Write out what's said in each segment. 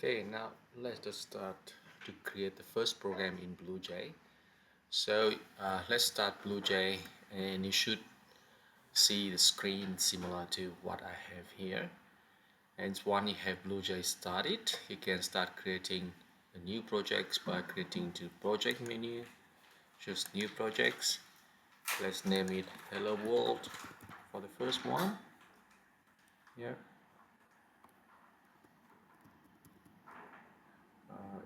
Okay, now let's just start to create the first program in BlueJ. So let's start BlueJ, and you should see the screen similar to what I have here. And once you have BlueJ started, you can start creating a new projects by creating the project menu. Choose new projects. Let's name it Hello World for the first one. Yeah.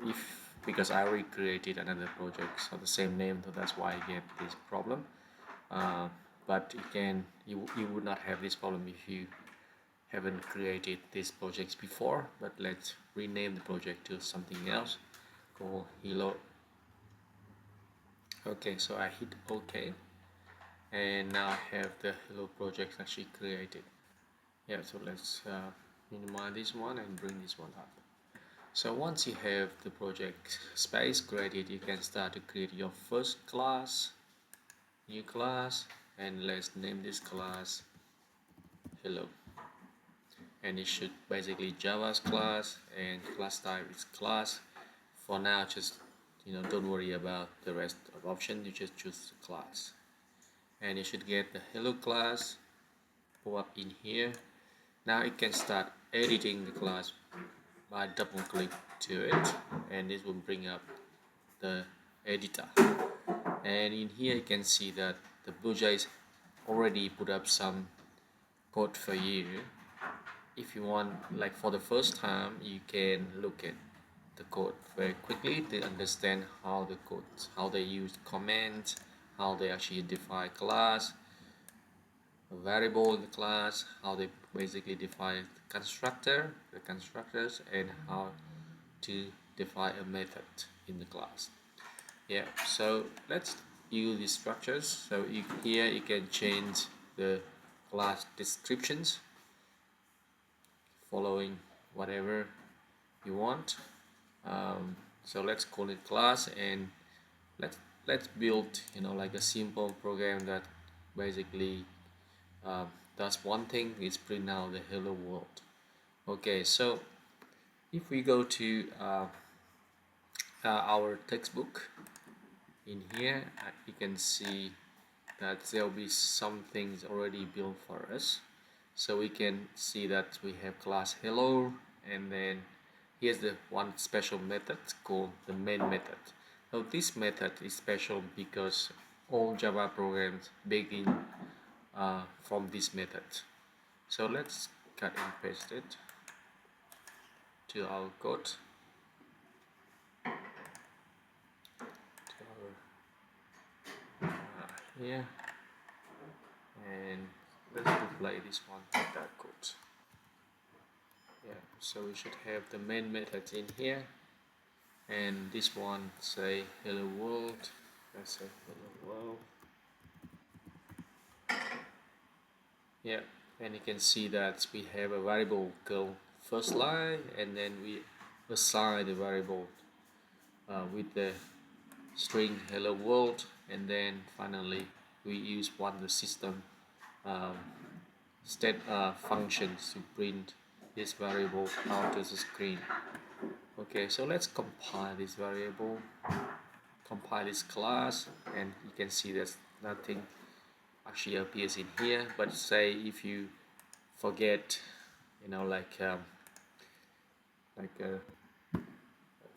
If because I already created another project so the same name, so that's why I get this problem. uh, but you would not have this problem if you haven't created these projects before. But let's rename the project to something else called hello. Okay, so I hit OK, and now I have the hello project actually created. Yeah, so let's minimize this one and bring this one up. So once you have the project space created, you can start to create your first class, new class, and let's name this class hello. And it should basically Java's class, and class type is class. For now, just don't worry about the rest of options. You just choose the class, and you should get the hello class pop up in here. Now you can start editing the class by double click to it, and this will bring up the editor. And in here you can see that the BlueJ already put up some code for you. If you want, like for the first time, you can look at the code very quickly to understand how the codes, how they use comments, how they actually define class, a variable in the class, how they basically define the constructors, and how to define a method in the class. Yeah, so let's use these structures. So here you can change the class descriptions following whatever you want. So let's call it class, and let's build like a simple program that basically does one thing, is print out the hello world. Okay, so if we go to our textbook in here, you can see that there'll be some things already built for us. So we can see that we have class hello, and then here's the one special method called the main method. So this method is special because all Java programs begin from this method. So let's cut and paste it to our code, to our here, and let's replay this one with that code. Yeah, so we should have the main method in here, and this one say hello world. Let's say hello world. Yeah, and you can see that we have a variable called first line, and then we assign the variable with the string hello world, and then finally we use one of the system um, state functions to print this variable out to the screen. Okay, so let's compile this variable, compile this class, and you can see there's nothing actually appears in here. But say if you forget,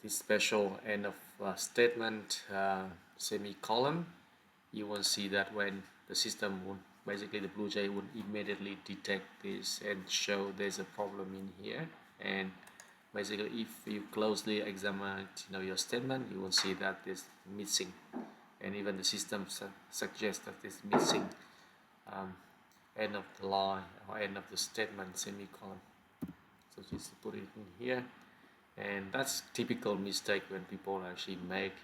this special end of statement semicolon, you will see that when the system would basically the BlueJ would immediately detect this and show there's a problem in here. And basically if you closely examine your statement, you will see that it's missing, and even the system suggests that it's missing end of the line or end of the statement semicolon. So just put it in here, and that's typical mistake when people actually make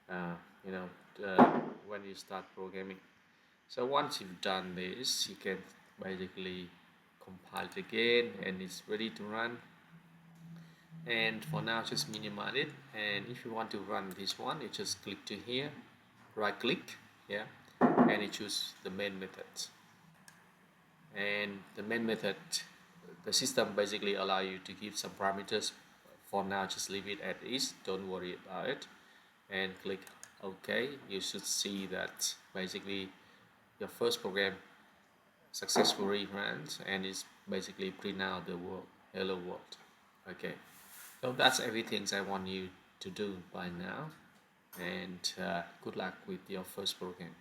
uh, you know when you start programming. So once you've done this, you can basically compile it again, and it's ready to run. And for now, just minimize it, and if you want to run this one, you just click to here, right click, yeah, and you choose the main method. And the main method, the system basically allow you to give some parameters for now just leave it as is, don't worry about it, and click OK. You should see that basically your first program successfully runs and it's basically print out the world, hello world. Okay, so that's everything I want you to do by now, and good luck with your first program.